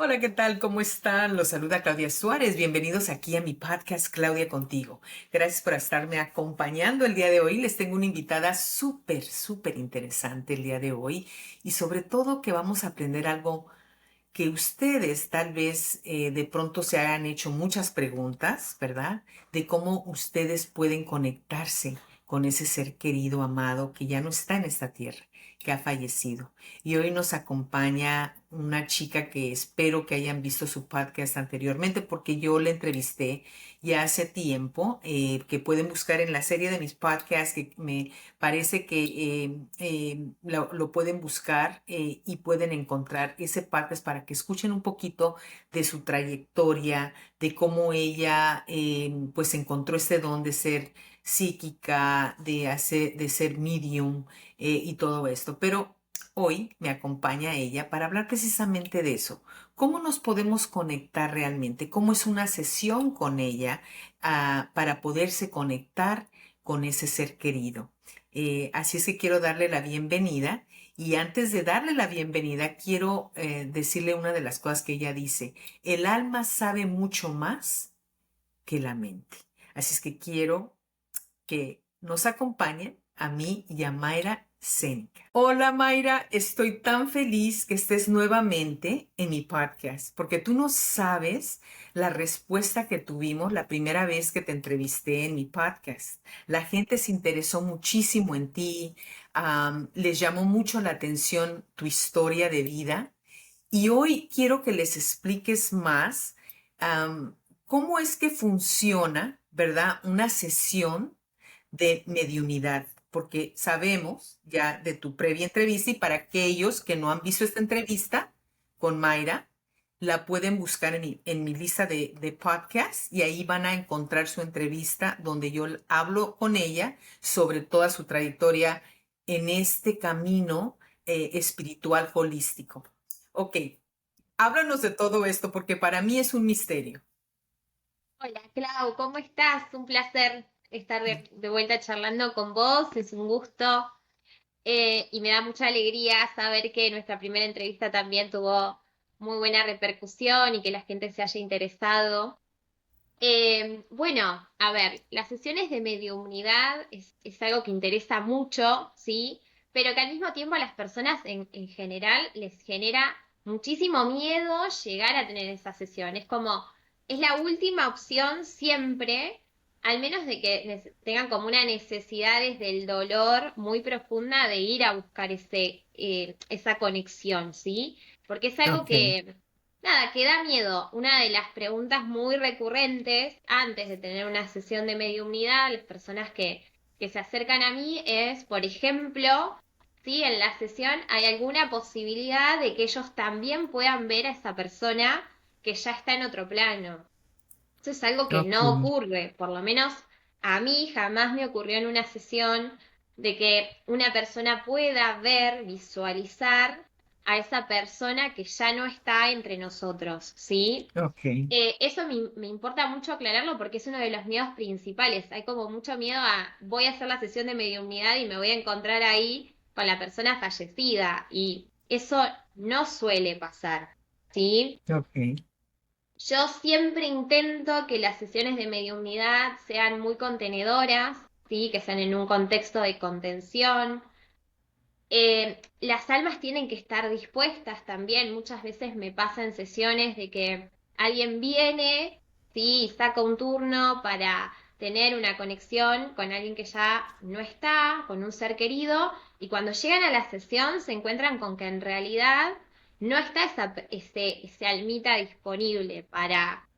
Hola, ¿qué tal? ¿Cómo están? Los saluda Claudia Suárez. Bienvenidos aquí a mi podcast Claudia Contigo. Gracias por estarme acompañando el día de hoy. Les tengo una invitada súper interesante el día de hoy y sobre todo que vamos a aprender algo que ustedes tal vez de pronto se hayan hecho muchas preguntas, ¿verdad? De cómo ustedes pueden conectarse con ese ser querido, amado, que ya no está en esta tierra, que ha fallecido. Y hoy nos acompaña una chica que espero que hayan visto su podcast anteriormente, porque yo la entrevisté ya hace tiempo, que pueden buscar en la serie de mis podcasts, que me parece que lo pueden buscar y pueden encontrar ese podcast para que escuchen un poquito de su trayectoria, de cómo ella pues encontró este don de ser psíquica, de ser medium y todo esto. Pero hoy me acompaña ella para hablar precisamente de eso. ¿Cómo nos podemos conectar realmente? ¿Cómo es una sesión con ella para poderse conectar con ese ser querido? Así es que quiero darle la bienvenida y antes de darle la bienvenida quiero decirle una de las cosas que ella dice. El alma sabe mucho más que la mente. Así es que quiero que nos acompañen a mí y a Mayra Seneca. Hola Mayra, estoy tan feliz que estés nuevamente en mi podcast, porque tú no sabes la respuesta que tuvimos la primera vez que te entrevisté en mi podcast. La gente se interesó muchísimo en ti, les llamó mucho la atención tu historia de vida y hoy quiero que les expliques más am, cómo es que funciona, ¿verdad? Una sesión de mediunidad, porque sabemos ya de tu previa entrevista y para aquellos que no han visto esta entrevista con Mayra, la pueden buscar en mi lista de podcast y ahí van a encontrar su entrevista donde yo hablo con ella sobre toda su trayectoria en este camino espiritual holístico. Ok, háblanos de todo esto porque para mí es un misterio. Hola, Clau, ¿cómo estás? Un placer estar de vuelta charlando con vos, es un gusto y me da mucha alegría saber que nuestra primera entrevista también tuvo muy buena repercusión y que la gente se haya interesado. Bueno, a ver, las sesiones de mediunidad es algo que interesa mucho, ¿sí? Pero que al mismo tiempo a las personas en general les genera muchísimo miedo llegar a tener esa sesión. Es como, es la última opción siempre, al menos de que tengan como una necesidad desde el dolor muy profunda de ir a buscar esa conexión, ¿sí? Porque es algo Ok. que nada, que da miedo. Una de las preguntas muy recurrentes antes de tener una sesión de mediunidad, las personas que se acercan a mí es, por ejemplo, si en la sesión hay alguna posibilidad de que ellos también puedan ver a esa persona que ya está en otro plano. Eso es algo que Ok. no ocurre, por lo menos a mí jamás me ocurrió en una sesión de que una persona pueda ver, visualizar a esa persona que ya no está entre nosotros, ¿sí? Ok. Eso me importa mucho aclararlo porque es uno de los miedos principales. Hay como mucho miedo a voy a hacer la sesión de mediunidad y me voy a encontrar ahí con la persona fallecida y eso no suele pasar, ¿sí? Ok. Yo siempre intento que las sesiones de mediunidad sean muy contenedoras, ¿sí? Que sean en un contexto de contención. Las almas tienen que estar dispuestas también. Muchas veces me pasa en sesiones de que alguien viene, ¿sí? Y saca un turno para tener una conexión con alguien que ya no está, con un ser querido, y cuando llegan a la sesión se encuentran con que en realidad no está ese almita disponible para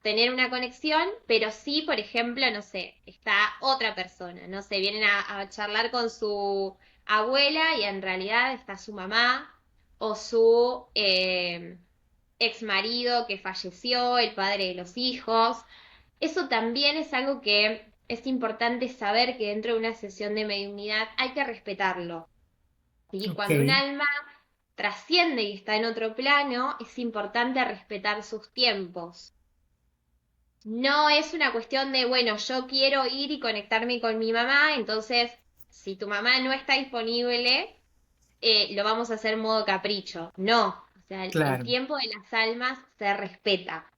tener una conexión, pero sí, por ejemplo, no sé, está otra persona, no sé, vienen a charlar con su abuela y en realidad está su mamá o su ex marido que falleció, el padre de los hijos. Eso también es algo que es importante saber que dentro de una sesión de mediunidad hay que respetarlo. ¿Sí? Ok. Cuando un alma trasciende y está en otro plano, es importante respetar sus tiempos. No es una cuestión de, bueno, yo quiero ir y conectarme con mi mamá, entonces si tu mamá no está disponible, lo vamos a hacer en modo capricho. No, o sea, el claro. tiempo de las almas se respeta.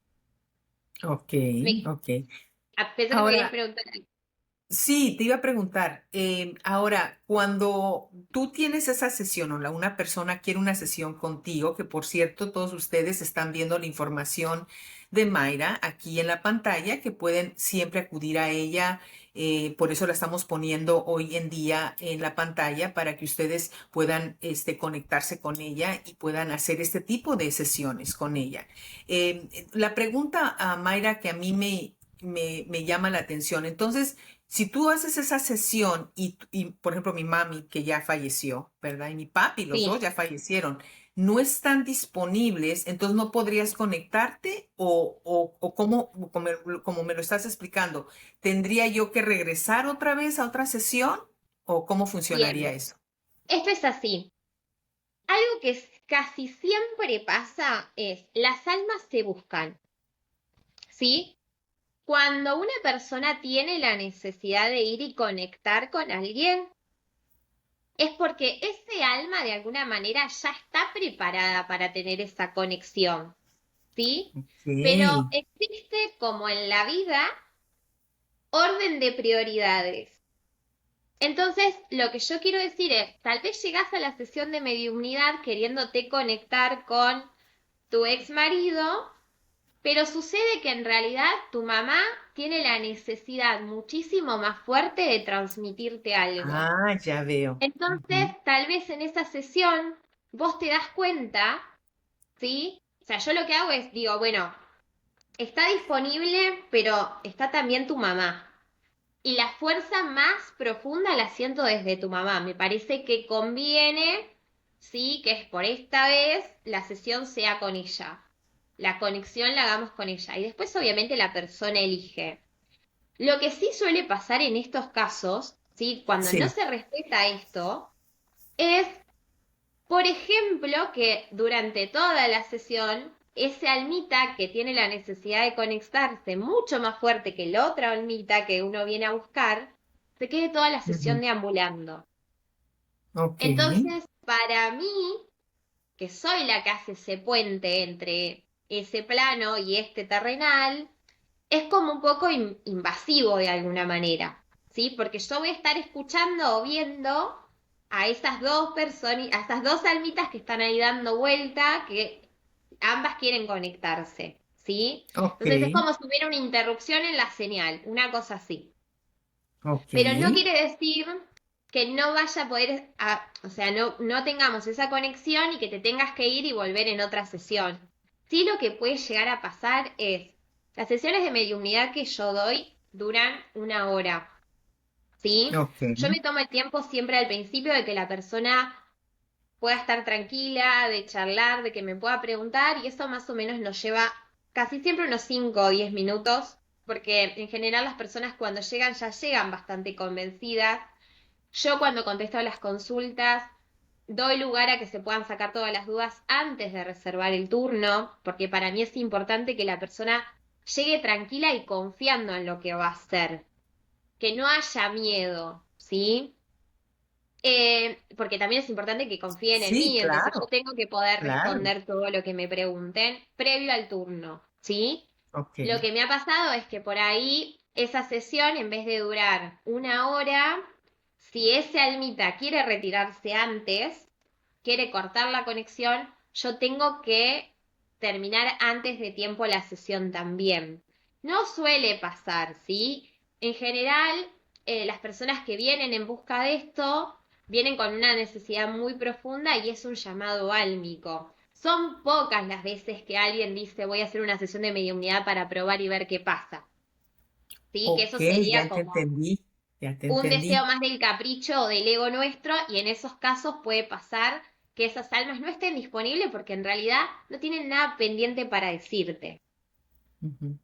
Ok, Me, ok. Pensé que me querías Ahora, preguntar algo. sí, te iba a preguntar, ahora, cuando tú tienes esa sesión o una persona quiere una sesión contigo, que por cierto todos ustedes están viendo la información de Mayra aquí en la pantalla, que pueden siempre acudir a ella, por eso la estamos poniendo hoy en día en la pantalla para que ustedes puedan conectarse con ella y puedan hacer este tipo de sesiones con ella. La pregunta a Mayra que a mí me llama la atención, entonces, si tú haces esa sesión por ejemplo, mi mami, que ya falleció, ¿verdad? Y mi papi, los Sí. dos ya fallecieron, no están disponibles, entonces no podrías conectarte o como me lo estás explicando, ¿tendría yo que regresar otra vez a otra sesión o cómo funcionaría Bien, eso? esto es así. Algo que casi siempre pasa es, las almas se buscan, ¿sí? Cuando una persona tiene la necesidad de ir y conectar con alguien, es porque ese alma de alguna manera ya está preparada para tener esa conexión, ¿sí? Pero Ok. existe, como en la vida, orden de prioridades. Entonces, lo que yo quiero decir es, tal vez llegás a la sesión de mediumnidad queriéndote conectar con tu ex marido, pero sucede que en realidad tu mamá tiene la necesidad muchísimo más fuerte de transmitirte algo. Ah, ya veo. Entonces, Ujú, tal vez en esa sesión vos te das cuenta, ¿sí? O sea, yo lo que hago es, digo, bueno, está disponible, pero está también tu mamá. Y la fuerza más profunda la siento desde tu mamá. Me parece que conviene, sí, que es por esta vez la sesión sea con ella. La conexión la hagamos con ella. Y después, obviamente, la persona elige. Lo que sí suele pasar en estos casos, ¿sí? Cuando no sí. se respeta esto, es, por ejemplo, que durante toda la sesión, ese almita que tiene la necesidad de conectarse mucho más fuerte que la otra almita que uno viene a buscar, se quede toda la sesión Ujú, deambulando. ok. Entonces, para mí, que soy la que hace ese puente entre ese plano y este terrenal, es como un poco invasivo de alguna manera, ¿sí? Porque yo voy a estar escuchando o viendo a esas dos personas, a esas dos almitas que están ahí dando vuelta, que ambas quieren conectarse, ¿sí? Ok. Entonces es como si hubiera una interrupción en la señal, una cosa así. Ok. Pero no quiere decir que no vaya a poder, o sea, no tengamos esa conexión y que te tengas que ir y volver en otra sesión. Sí, lo que puede llegar a pasar es, las sesiones de mediunidad que yo doy duran 1 hora, ¿sí? Ok. Yo me tomo el tiempo siempre al principio de que la persona pueda estar tranquila, de charlar, de que me pueda preguntar, y eso más o menos nos lleva casi siempre unos 5 o 10 minutos, porque en general las personas cuando llegan ya llegan bastante convencidas. Yo cuando contesto las consultas doy lugar a que se puedan sacar todas las dudas antes de reservar el turno, porque para mí es importante que la persona llegue tranquila y confiando en lo que va a hacer, que no haya miedo, ¿sí? Porque también es importante que confíen en Sí, mí, entonces yo claro, tengo que poder claro. responder todo lo que me pregunten previo al turno, ¿sí? Ok. Lo que me ha pasado es que por ahí esa sesión, en vez de durar 1 hora, si ese almita quiere retirarse antes, quiere cortar la conexión, yo tengo que terminar antes de tiempo la sesión también. No suele pasar, ¿sí? En general, las personas que vienen en busca de esto vienen con una necesidad muy profunda y es un llamado álmico. Son pocas las veces que alguien dice voy a hacer una sesión de mediumnidad para probar y ver qué pasa. ¿Sí? Que Ok, eso sería ya te como entendí, ya te un deseo entendí. más del capricho o del ego nuestro, y en esos casos puede pasar que esas almas no estén disponibles porque en realidad no tienen nada pendiente para decirte. Ujú.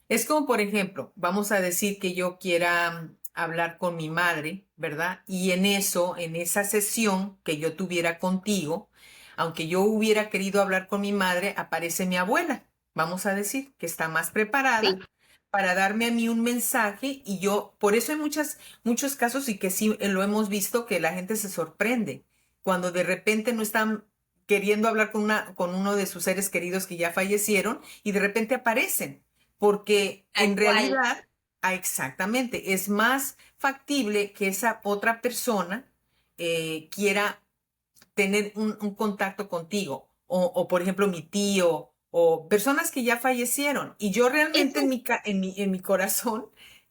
Es como, por ejemplo, vamos a decir que yo quiera hablar con mi madre, ¿verdad? Y en eso, en esa sesión que yo tuviera contigo, aunque yo hubiera querido hablar con mi madre, aparece mi abuela, vamos a decir, que está más Sí, preparada para darme a mí un mensaje y yo, por eso hay muchos casos y que sí lo hemos visto que la gente se sorprende cuando de repente no están queriendo hablar con uno de sus seres queridos que ya fallecieron y de repente aparecen, porque Tal en cual. realidad, exactamente, es más factible que esa otra persona quiera tener un contacto contigo, o, por ejemplo mi tío, o personas que ya fallecieron, y yo realmente Eso en mi corazón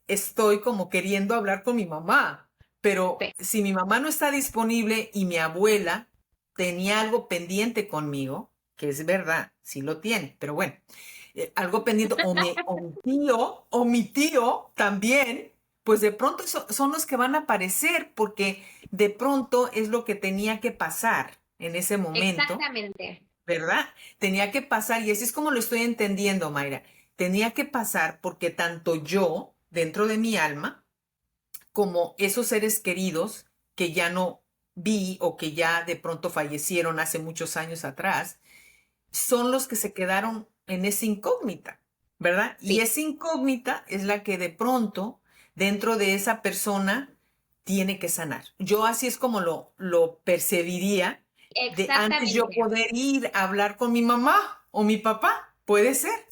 estoy como queriendo hablar con mi mamá, pero sí. si mi mamá no está disponible y mi abuela tenía algo pendiente conmigo, que es verdad, sí lo tiene, pero bueno, algo pendiente, o mi tío también, pues de pronto son los que van a aparecer, porque de pronto es lo que tenía que pasar en ese momento, Exactamente. ¿verdad? Tenía que pasar, y así es como lo estoy entendiendo, Mayra. Tenía que pasar porque tanto yo, dentro de mi alma, como esos seres queridos que ya no vi o que ya de pronto fallecieron hace muchos años atrás, son los que se quedaron en esa incógnita, ¿verdad? Y Sí, esa incógnita es la que de pronto dentro de esa persona tiene que sanar. Yo así es como lo percibiría de antes yo exactamente. poder ir a hablar con mi mamá o mi papá. ¿Puede ser?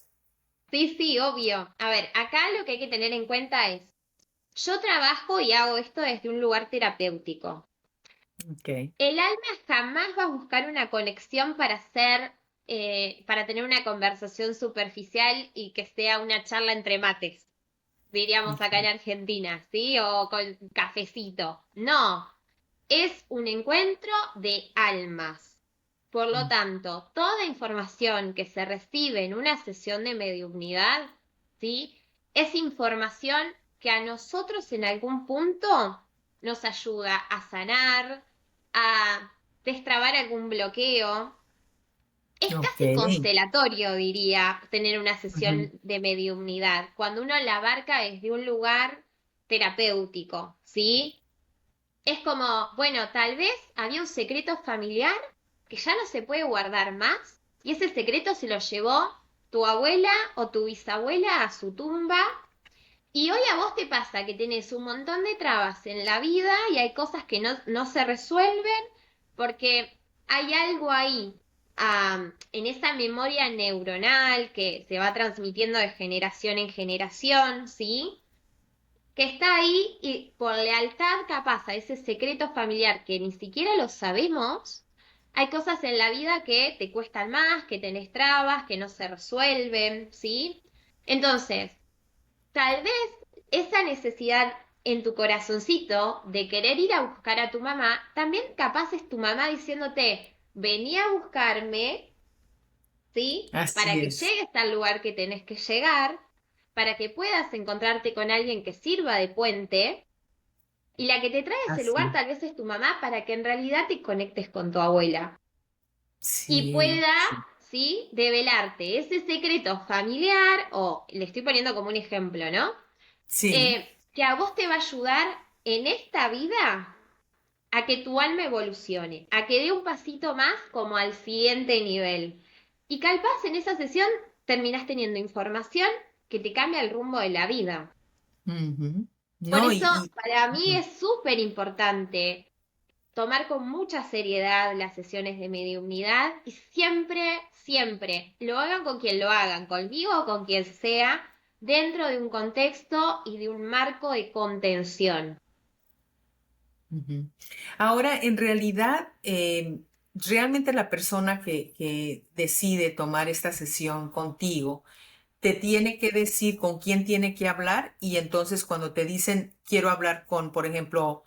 Sí, sí, obvio. A ver, acá lo que hay que tener en cuenta es, yo trabajo y hago esto desde un lugar terapéutico. Ok. El alma jamás va a buscar una conexión para hacer, para tener una conversación superficial y que sea una charla entre mates, diríamos acá en Ok. Argentina, ¿sí? O con cafecito. No, es un encuentro de almas. Por lo tanto, toda información que se recibe en una sesión de mediunidad, ¿sí? Es información que a nosotros en algún punto nos ayuda a sanar, a destrabar algún bloqueo. Es Ok. casi constelatorio, diría, tener una sesión Ujú. de mediunidad, cuando uno la abarca desde un lugar terapéutico, ¿sí? Es como, bueno, tal vez había un secreto familiar que ya no se puede guardar más y ese secreto se lo llevó tu abuela o tu bisabuela a su tumba y hoy a vos te pasa que tenés un montón de trabas en la vida y hay cosas que no se resuelven porque hay algo ahí, en esa memoria neuronal que se va transmitiendo de generación en generación, ¿sí? Que está ahí y por lealtad capaz a ese secreto familiar que ni siquiera lo sabemos, hay cosas en la vida que te cuestan más, que tenés trabas, que no se resuelven, ¿sí? Entonces, tal vez esa necesidad en tu corazoncito de querer ir a buscar a tu mamá, también capaz es tu mamá diciéndote, vení a buscarme, ¿sí? Para Así que es. llegues al lugar que tenés que llegar, para que puedas encontrarte con alguien que sirva de puente, y la que te trae a ese lugar Así. tal vez es tu mamá para que en realidad te conectes con tu abuela y Sí, pueda, sí. ¿sí? Develarte ese secreto familiar, o le estoy poniendo como un ejemplo, ¿no? Sí. Que a vos te va a ayudar en esta vida a que tu alma evolucione, a que dé un pasito más como al siguiente nivel. Y capaz en esa sesión terminás teniendo información que te cambia el rumbo de la vida. Ujú. Por No, eso, para mí ujú. es súper importante tomar con mucha seriedad las sesiones de mediunidad y siempre, siempre, lo hagan con quien lo hagan, conmigo o con quien sea, dentro de un contexto y de un marco de contención. Ujú. Ahora, en realidad, realmente la persona que decide tomar esta sesión contigo te tiene que decir con quién tiene que hablar, y entonces cuando te dicen quiero hablar con, por ejemplo,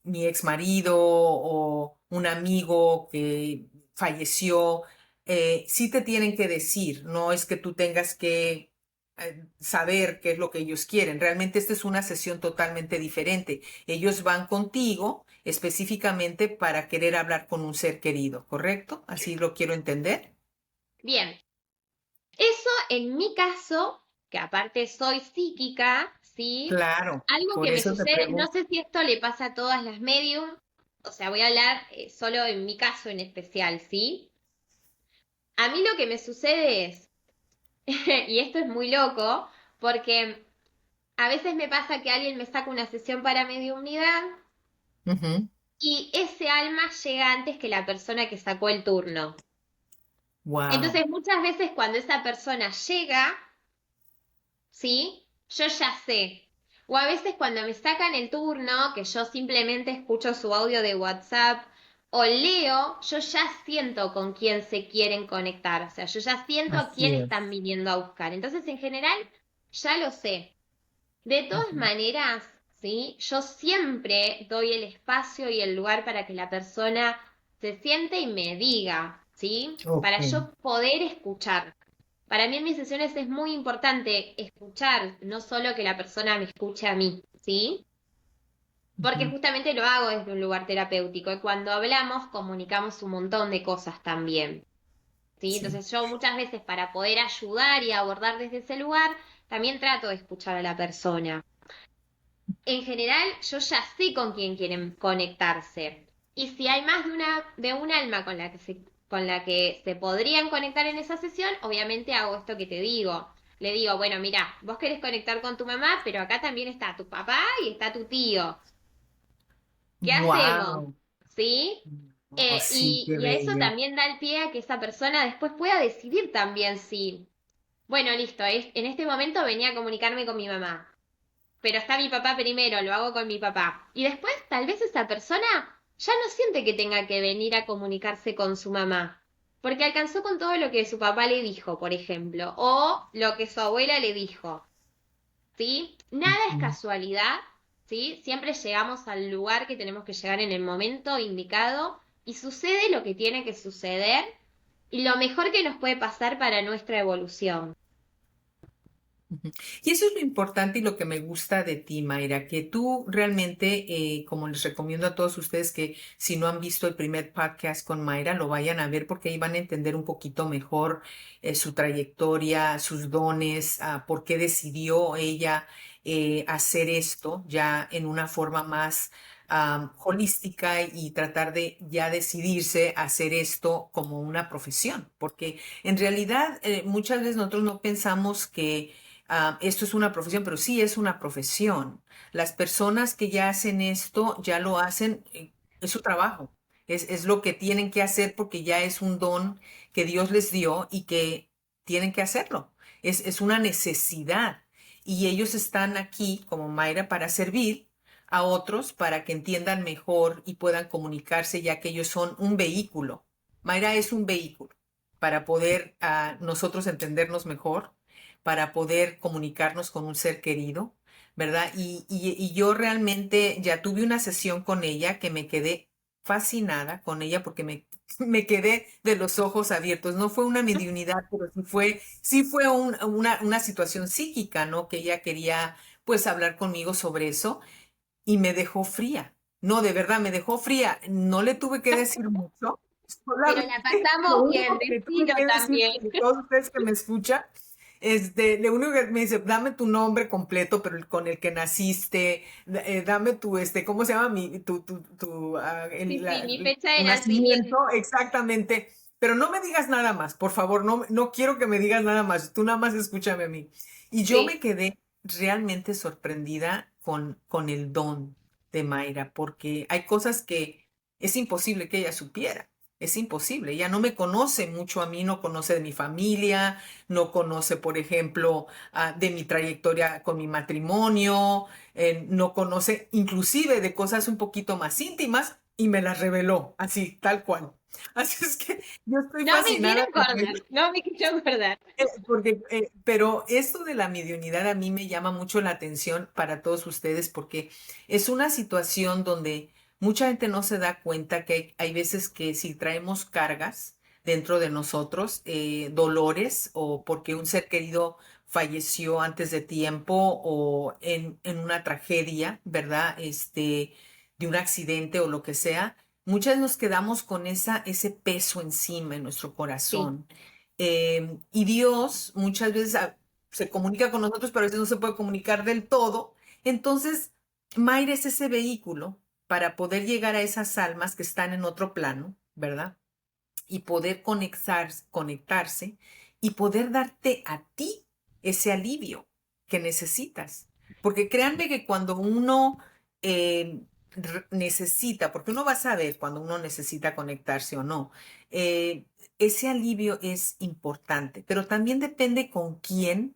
mi ex marido o un amigo que falleció, sí te tienen que decir, no es que tú tengas que saber qué es lo que ellos quieren. Realmente esta es una sesión totalmente diferente. Ellos van contigo específicamente para querer hablar con un ser querido, ¿correcto? Así lo quiero entender. Bien, eso en mi caso, que aparte soy psíquica, ¿sí? Claro, Algo por que me eso te sucede, no pregunto. sé si esto le pasa a todas las medium, o sea, voy a hablar solo en mi caso en especial, ¿sí? A mí lo que me sucede es, y esto es muy loco, porque a veces me pasa que alguien me saca una sesión para mediunidad y ese alma llega antes que la persona que sacó el turno. Wow. Entonces, muchas veces cuando esa persona llega, ¿sí? Yo ya sé. O a veces cuando me sacan el turno, que yo simplemente escucho su audio de WhatsApp o leo, yo ya siento con quién se quieren conectar. O sea, yo ya siento a quién Así están es. viniendo a buscar. Entonces, en general, ya lo sé. De todas Ujú. maneras, ¿sí? Yo siempre doy el espacio y el lugar para que la persona se siente y me diga, ¿sí? Ok. Para yo poder escuchar. Para mí en mis sesiones es muy importante escuchar, no solo que la persona me escuche a mí, ¿sí? Porque Ujú. justamente lo hago desde un lugar terapéutico y cuando hablamos comunicamos un montón de cosas también, ¿sí? Sí. Entonces yo muchas veces para poder ayudar y abordar desde ese lugar, también trato de escuchar a la persona. En general, yo ya sé con quién quieren conectarse. Y si hay más de un alma con la que se podrían conectar en esa sesión, obviamente hago esto que te digo. Le digo, bueno, mira, vos querés conectar con tu mamá, pero acá también está tu papá y está tu tío. ¿Qué hacemos? Wow. ¿Sí? Oh, sí, qué Y a eso bello. también da el pie a que esa persona después pueda decidir también si, bueno, listo, en este momento venía a comunicarme con mi mamá, pero está mi papá primero, lo hago con mi papá. Y después tal vez esa persona ya no siente que tenga que venir a comunicarse con su mamá, porque alcanzó con todo lo que su papá le dijo, por ejemplo, o lo que su abuela le dijo, ¿sí? Nada es Ujú. casualidad, ¿sí? Siempre llegamos al lugar que tenemos que llegar en el momento indicado y sucede lo que tiene que suceder y lo mejor que nos puede pasar para nuestra evolución. Ujú. Y eso es lo importante y lo que me gusta de ti, Mayra, que tú realmente, como les recomiendo a todos ustedes que si no han visto el primer podcast con Mayra, lo vayan a ver porque ahí van a entender un poquito mejor su trayectoria, sus dones, por qué decidió ella hacer esto ya en una forma más holística y tratar de ya decidirse a hacer esto como una profesión, porque en realidad muchas veces nosotros no pensamos que esto es una profesión, pero sí es una profesión. Las personas que ya hacen esto, ya lo hacen, es su trabajo, es lo que tienen que hacer porque ya es un don que Dios les dio y que tienen que hacerlo. Es una necesidad. Y ellos están aquí, como Mayra, para servir a otros, para que entiendan mejor y puedan comunicarse, ya que ellos son un vehículo. Mayra es un vehículo para poder nosotros entendernos mejor, para poder comunicarnos con un ser querido, ¿verdad? Y yo realmente ya tuve una sesión con ella que me quedé fascinada con ella porque me quedé de los ojos abiertos. No fue una mediunidad, pero sí fue una situación psíquica, ¿no? Que ella quería pues hablar conmigo sobre eso y me dejó fría. No, de verdad, me dejó fría. No le tuve que decir mucho. Pero la Solamente lo pasamos bien, único que tuve decilo que decir, también. de todos ustedes que me escuchan, lo único que me dice, dame tu nombre completo, pero con el que naciste, dame tu, ¿cómo se llama? Sí, sí, mi fecha Tu de nacimiento, nacimiento. exactamente. Pero no me digas nada más, por favor, no quiero que me digas nada más, tú nada más escúchame a mí. Y yo me Sí. quedé realmente sorprendida con el don de Mayra, porque hay cosas que es imposible que ella supiera. Es imposible. Ella no me conoce mucho a mí, no conoce de mi familia, no conoce, por ejemplo, de mi trayectoria con mi matrimonio, no conoce inclusive de cosas un poquito más íntimas y me las reveló, así, tal cual. Así es que yo estoy No me quiero fascinada con acordar, ella. no me quiero acordar. Pero esto de la mediunidad a mí me llama mucho la atención para todos ustedes porque es una situación donde mucha gente no se da cuenta que hay veces que si traemos cargas dentro de nosotros, dolores o porque un ser querido falleció antes de tiempo o en una tragedia, ¿verdad? De un accidente o lo que sea, muchas nos quedamos con ese peso encima en nuestro Sí. corazón. Y Dios muchas veces se comunica con nosotros, pero a veces no se puede comunicar del todo. Entonces, Mayra es ese vehículo para poder llegar a esas almas que están en otro plano, ¿verdad? Y poder conectarse y poder darte a ti ese alivio que necesitas. Porque créanme que cuando uno eh, necesita, porque uno va a saber cuando uno necesita conectarse o no. eh, Ese alivio es importante, pero también depende con quién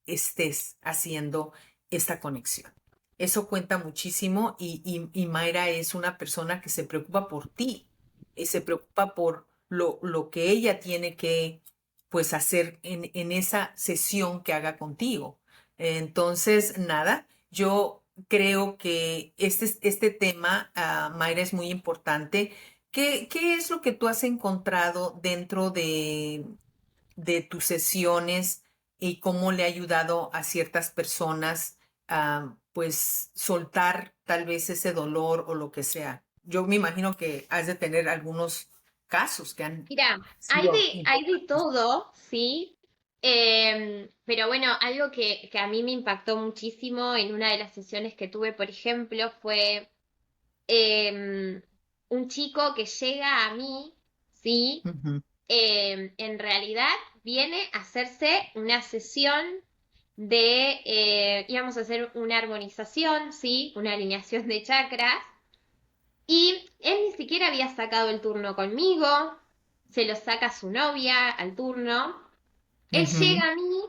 estés haciendo esta conexión. Eso cuenta muchísimo y Mayra es una persona que se preocupa por ti y se preocupa por lo que ella tiene que pues hacer en esa sesión que haga contigo. Entonces, nada, yo creo que este tema, Mayra, es muy importante. ¿Qué es lo que tú has encontrado dentro de tus sesiones y cómo le ha ayudado a ciertas personas a pues soltar tal vez ese dolor o lo que sea? Yo me imagino que has de tener algunos casos que han Mira, sido hay de importantes. todo, ¿sí? Pero bueno, algo que a mí me impactó muchísimo en una de las sesiones que tuve, por ejemplo, fue em, un chico que llega a mí, ¿sí? Ujú, En realidad viene a hacerse una sesión de, íbamos a hacer una armonización, ¿sí? Una alineación de chakras. Y él ni siquiera había sacado el turno conmigo, se lo saca su novia al turno. Él ujú. llega a mí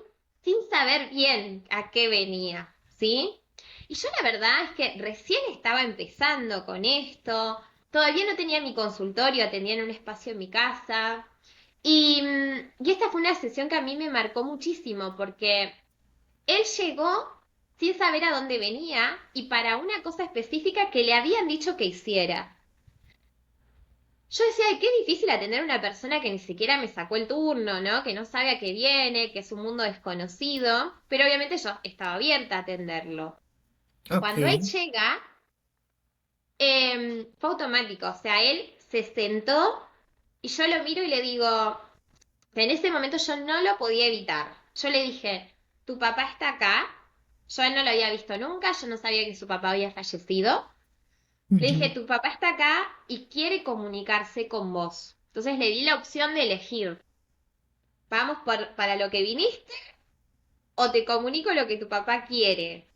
sin saber bien a qué venía, ¿sí? Y yo la verdad es que recién estaba empezando con esto, todavía no tenía mi consultorio, atendía en un espacio en mi casa. Y esta fue una sesión que a mí me marcó muchísimo porque él llegó sin saber a dónde venía y para una cosa específica que le habían dicho que hiciera. Yo decía, ay, qué difícil atender a una persona que ni siquiera me sacó el turno, ¿no? Que no sabe a qué viene, que es un mundo desconocido, pero obviamente yo estaba abierta a atenderlo. Ok. Cuando él llega, fue automático, o sea, él se sentó y yo lo miro y le digo, en ese momento yo no lo podía evitar. Yo le dije, tu papá está acá, yo a él no lo había visto nunca, yo no sabía que su papá había fallecido. Le dije, Ujú. tu papá está acá y quiere comunicarse con vos. Entonces le di la opción de elegir, ¿vamos para lo que viniste o te comunico lo que tu papá quiere?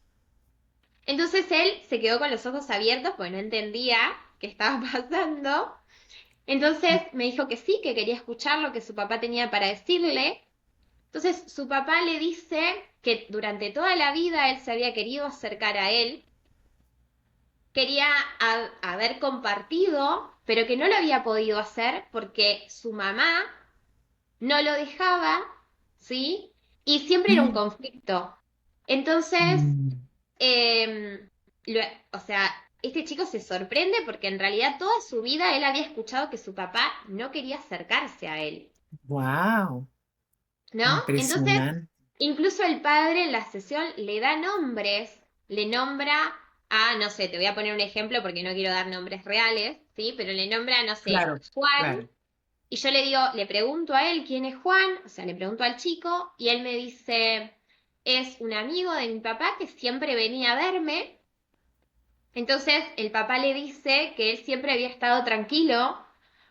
Entonces él se quedó con los ojos abiertos porque no entendía qué estaba pasando. Entonces me dijo que sí, que quería escuchar lo que su papá tenía para decirle. Entonces su papá le dice que durante toda la vida él se había querido acercar a él, quería haber compartido, pero que no lo había podido hacer porque su mamá no lo dejaba, ¿sí? Y siempre era un conflicto. Entonces, Mm. eh, lo- o sea, este chico se sorprende porque en realidad toda su vida él había escuchado que su papá no quería acercarse a él, Wow, ¿no? Entonces, impresionante. incluso el padre en la sesión le da nombres, le nombra a, no sé, te voy a poner un ejemplo porque no quiero dar nombres reales, ¿sí? Pero le nombra, no sé, Claro, Juan. claro. Y yo le digo, le pregunto a él quién es Juan, o sea, le pregunto al chico, y él me dice, es un amigo de mi papá que siempre venía a verme. Entonces el papá le dice que él siempre había estado tranquilo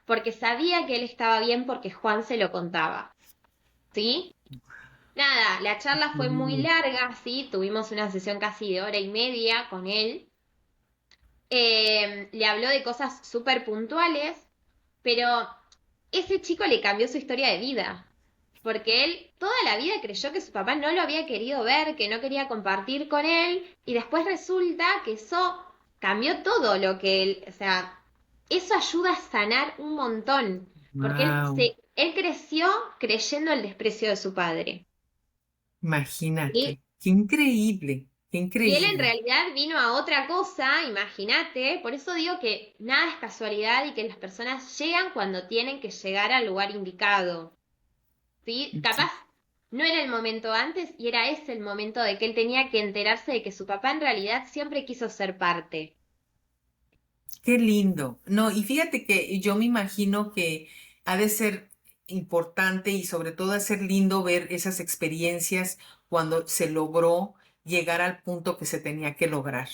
porque sabía que él estaba bien porque Juan se lo contaba, ¿sí? Nada, la charla fue muy Mm. larga, ¿sí? Tuvimos una sesión casi de hora y media con él. Le habló de cosas súper puntuales, pero ese chico le cambió su historia de vida, porque él toda la vida creyó que su papá no lo había querido ver, que no quería compartir con él, y después resulta que eso cambió todo lo que él, o sea, eso ayuda a sanar un montón, porque Wow, él creció creyendo el desprecio de su padre. ¿Sí? imagínate. Qué increíble, qué Y él en increíble. realidad vino a otra cosa, imagínate, por eso digo que nada es casualidad y que las personas llegan cuando tienen que llegar al lugar indicado. ¿Sí? Sí. Capaz no era el momento antes y era ese el momento de que él tenía que enterarse de que su papá en realidad siempre quiso ser parte. Qué lindo. No, y fíjate que yo me imagino que ha de ser importante y sobre todo ha de ser lindo ver esas experiencias cuando se logró llegar al punto que se tenía que lograr.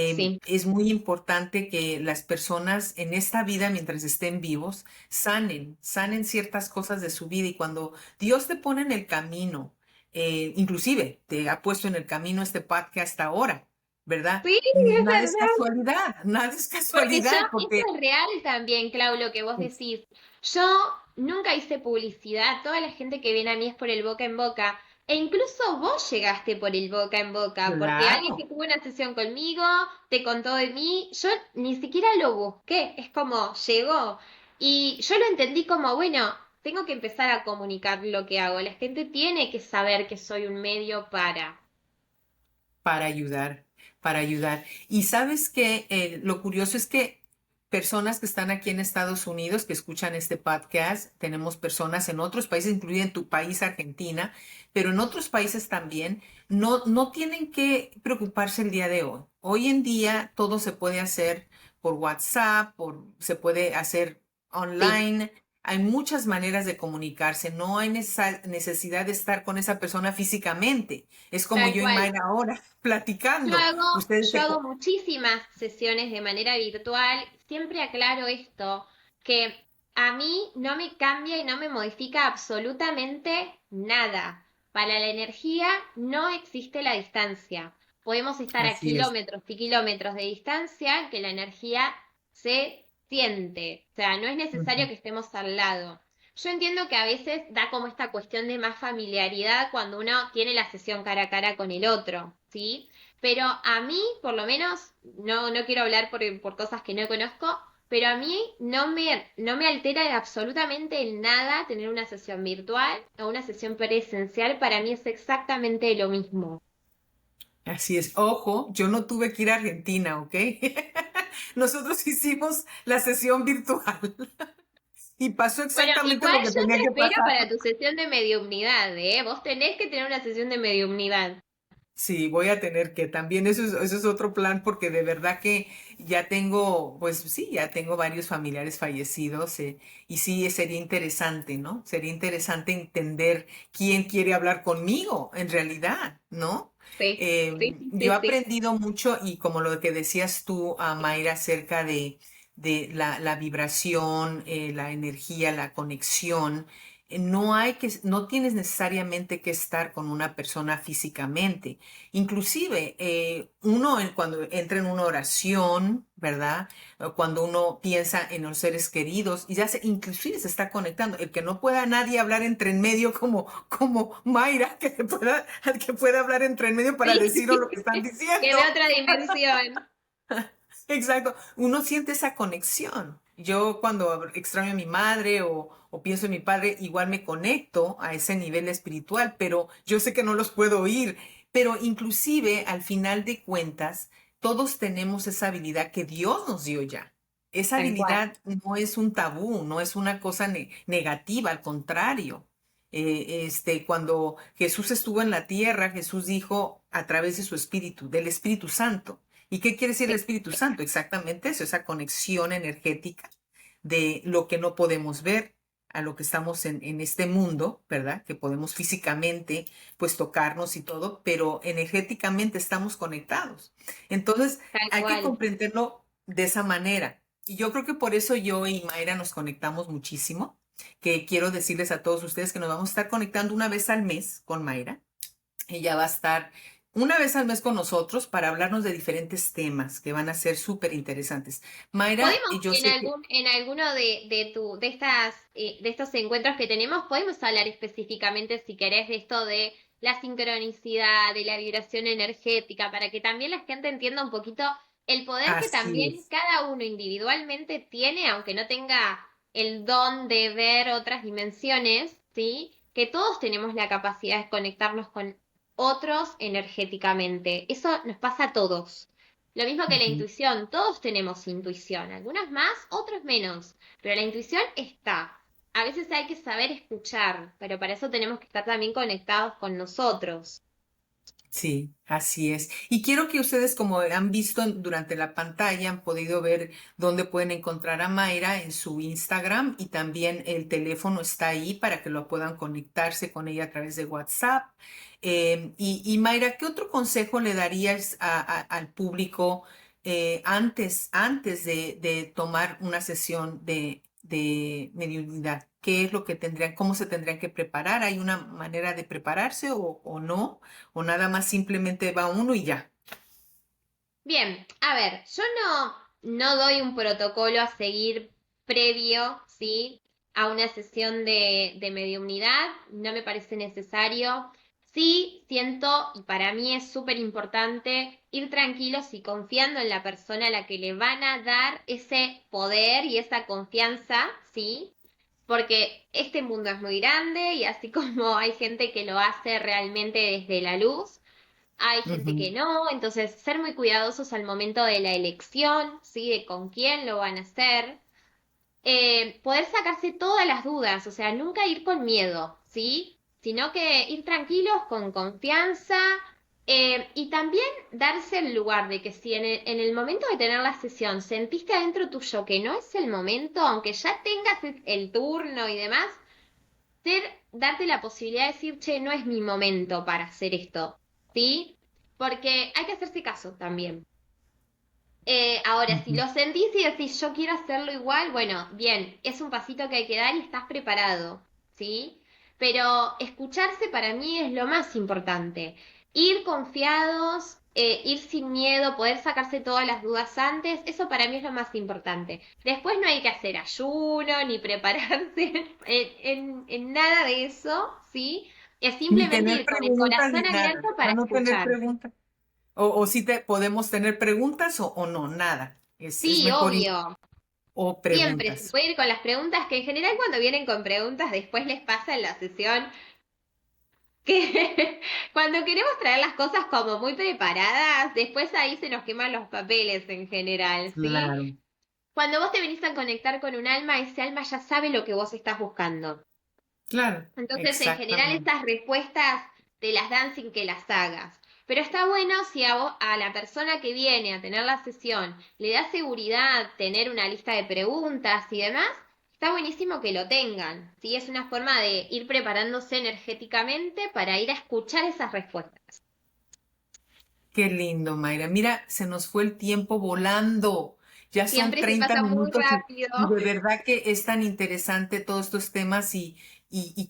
Sí, Es muy importante que las personas en esta vida, mientras estén vivos, sanen ciertas cosas de su vida y cuando Dios te pone en el camino, inclusive te ha puesto en el camino este podcast ahora ¿verdad? Sí, es Nada es verdad. casualidad, nada es Porque yo, casualidad, esto porque es real también, Clau, lo que vos decís. Yo nunca hice publicidad, toda la gente que viene a mí es por el boca en boca. E incluso vos llegaste por el boca en boca, porque alguien que claro, tuvo una sesión conmigo te contó de mí, yo ni siquiera lo busqué, es como llegó. Y yo lo entendí como, bueno, tengo que empezar a comunicar lo que hago. La gente tiene que saber que soy un medio para. para ayudar, para ayudar. Y sabes que lo curioso es que personas que están aquí en Estados Unidos, que escuchan este podcast, tenemos personas en otros países, incluido en tu país, Argentina, pero en otros países también, no tienen que preocuparse el día de hoy. Hoy en día todo se puede hacer por WhatsApp, se puede hacer Sí, online. Hay muchas maneras de comunicarse, no hay necesidad de estar con esa persona físicamente. Es como tal yo y cual. Mayra ahora, Yo platicando. hago, Ustedes yo hago muchísimas sesiones de manera virtual. Siempre aclaro esto, que a mí no me cambia y no me modifica absolutamente nada. Para la energía no existe la distancia. Podemos estar a así es. kilómetros y kilómetros de distancia que la energía se siente. O sea, no es necesario Ujú. que estemos al lado. Yo entiendo que a veces da como esta cuestión de más familiaridad cuando uno tiene la sesión cara a cara con el otro, ¿sí? Pero a mí, por lo menos, no quiero hablar por cosas que no conozco, pero a mí no me altera absolutamente en nada tener una sesión virtual o una sesión presencial. Para mí es exactamente lo mismo. Así es. Ojo, yo no tuve que ir a Argentina, ¿ok? Nosotros hicimos la sesión virtual y pasó Bueno, exactamente igual lo que yo tenía te que espero pasar. para tu sesión de mediumnidad, ¿eh? Vos tenés que tener una sesión de mediumnidad. Sí, voy a tener que también, eso es otro plan porque de verdad que ya tengo, pues sí, ya tengo varios familiares fallecidos y sí, sería interesante, ¿no? Sería interesante entender quién quiere hablar conmigo en realidad, ¿no? Sí, sí, sí, Yo he sí, sí. aprendido mucho y como lo que decías tú, Mayra, acerca de la vibración, la energía, la conexión. No tienes necesariamente que estar con una persona físicamente. Inclusive, cuando entra en una oración, ¿verdad? O cuando uno piensa en los seres queridos, y inclusive se está conectando. El que no pueda nadie hablar entre en medio como Mayra, que pueda hablar entre en medio para Sí, deciros lo que están que de diciendo. otra dimensión. Exacto, uno siente esa conexión. Yo cuando extraño a mi madre o pienso en mi padre, igual me conecto a ese nivel espiritual, pero yo sé que no los puedo oír. Pero inclusive, al final de cuentas, todos tenemos esa habilidad que Dios nos dio ya. Esa Tal cual. habilidad no es un tabú, no es una cosa negativa, al contrario. Cuando Jesús estuvo en la tierra, Jesús dijo a través de su espíritu, del Espíritu Santo. ¿Y qué quiere decir el Sí, Espíritu Santo? Exactamente eso, esa conexión energética de lo que no podemos ver a lo que estamos en este mundo, ¿verdad? Que podemos físicamente pues tocarnos y todo, pero energéticamente estamos conectados. Entonces tal hay que cual. comprenderlo de esa manera. Y yo creo que por eso yo y Mayra nos conectamos muchísimo, que quiero decirles a todos ustedes que nos vamos a estar conectando una vez al mes con Mayra. Ella va a estar una vez al mes con nosotros para hablarnos de diferentes temas que van a ser súper interesantes. Mayra, Podemos yo sé que en alguno de estos encuentros que tenemos, podemos hablar específicamente, si querés, de esto de la sincronicidad, de la vibración energética, para que también la gente entienda un poquito el poder que así también es. cada uno individualmente tiene, aunque no tenga el don de ver otras dimensiones, ¿sí? Que todos tenemos la capacidad de conectarnos con otros energéticamente. Eso nos pasa a todos. Lo mismo que la Ujú. intuición, todos tenemos intuición, algunas más, otros menos, pero la intuición está. A veces hay que saber escuchar, pero para eso tenemos que estar también conectados con nosotros. Sí, así es. Y quiero que ustedes, como han visto durante la pantalla, han podido ver dónde pueden encontrar a Mayra en su Instagram y también el teléfono está ahí para que lo puedan conectarse con ella a través de WhatsApp. Y Mayra, ¿qué otro consejo le darías al público antes de tomar una sesión de mediunidad? ¿Qué es lo que cómo se tendrían que preparar? ¿Hay una manera de prepararse o no? ¿O nada más simplemente va uno y ya? Bien, a ver, yo no doy un protocolo a seguir previo, ¿sí? A una sesión de mediumnidad, no me parece necesario. Sí, siento, y para mí es súper importante, ir tranquilos y confiando en la persona a la que le van a dar ese poder y esa confianza, ¿sí? Porque este mundo es muy grande y así como hay gente que lo hace realmente desde la luz, hay gente que Ujú, no, entonces ser muy cuidadosos al momento de la elección, ¿sí? De con quién lo van a hacer. Poder sacarse todas las dudas, o sea, nunca ir con miedo, ¿sí? Sino que ir tranquilos, con confianza, y también darse el lugar de que si en el momento de tener la sesión sentiste adentro tuyo que no es el momento, aunque ya tengas el turno y demás, ser, darte la posibilidad de decir, che, no es mi momento para hacer esto, ¿sí? Porque hay que hacerse caso también. Ahora, si ujú. lo sentís y decís, yo quiero hacerlo igual, bueno, bien, es un pasito que hay que dar y estás preparado, ¿sí? Pero escucharse para mí es lo más importante. Ir confiados, ir sin miedo, poder sacarse todas las dudas antes, eso para mí es lo más importante. Después no hay que hacer ayuno ni prepararse en nada de eso, ¿sí? Es Ni simplemente tener ir con el preguntas corazón ni nada, abierto a para no tener escuchar. preguntas. O si te podemos tener preguntas o no, nada. Es Sí, mejor ir obvio. o Siempre se preguntas. puede ir con las preguntas que en general cuando vienen con preguntas después les pasa en la sesión que cuando queremos traer las cosas como muy preparadas, después ahí se nos queman los papeles en general, ¿sí? Claro, Cuando vos te venís a conectar con un alma, ese alma ya sabe lo que vos estás buscando. claro, Entonces, en general, exactamente. estas respuestas te las dan sin que las hagas. Pero está bueno si a la persona que viene a tener la sesión le da seguridad tener una lista de preguntas y demás, está buenísimo que lo tengan. ¿Sí? Es una forma de ir preparándose energéticamente para ir a escuchar esas respuestas. Qué lindo, Mayra. Mira, se nos fue el tiempo volando. Ya son Siempre se 30 pasa muy minutos y rápido. de verdad que es tan interesante todos estos temas y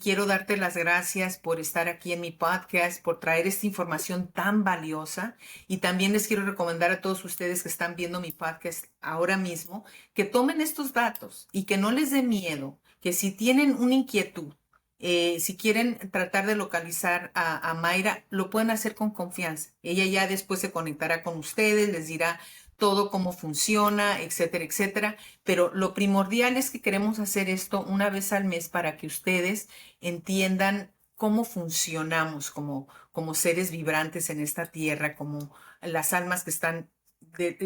quiero darte las gracias por estar aquí en mi podcast, por traer esta información tan valiosa. Y también les quiero recomendar a todos ustedes que están viendo mi podcast ahora mismo que tomen estos datos y que no les dé miedo, que si tienen una inquietud, si quieren tratar de localizar a Mayra, lo pueden hacer con confianza. Ella ya después se conectará con ustedes, les dirá todo cómo funciona, etcétera, etcétera. Pero lo primordial es que queremos hacer esto una vez al mes para que ustedes entiendan cómo funcionamos como seres vibrantes en esta tierra, como las almas que están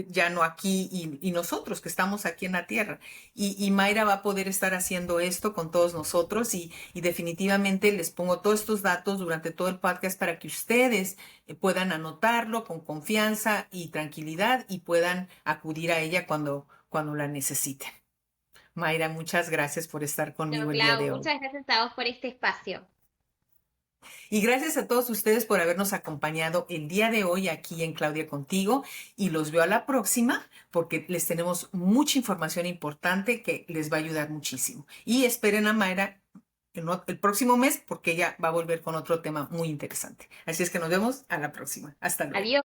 ya no aquí y nosotros que estamos aquí en la tierra. Y Mayra va a poder estar haciendo esto con todos nosotros y definitivamente les pongo todos estos datos durante todo el podcast para que ustedes puedan anotarlo con confianza y tranquilidad y puedan acudir a ella cuando la necesiten. Mayra, muchas gracias por estar No, conmigo el día Clau, de hoy. muchas gracias a vos por este espacio. Y gracias a todos ustedes por habernos acompañado el día de hoy aquí en Claudia Contigo y los veo a la próxima porque les tenemos mucha información importante que les va a ayudar muchísimo. Y esperen a Mayra el próximo mes porque ella va a volver con otro tema muy interesante. Así es que nos vemos a la próxima. Hasta luego. Adiós.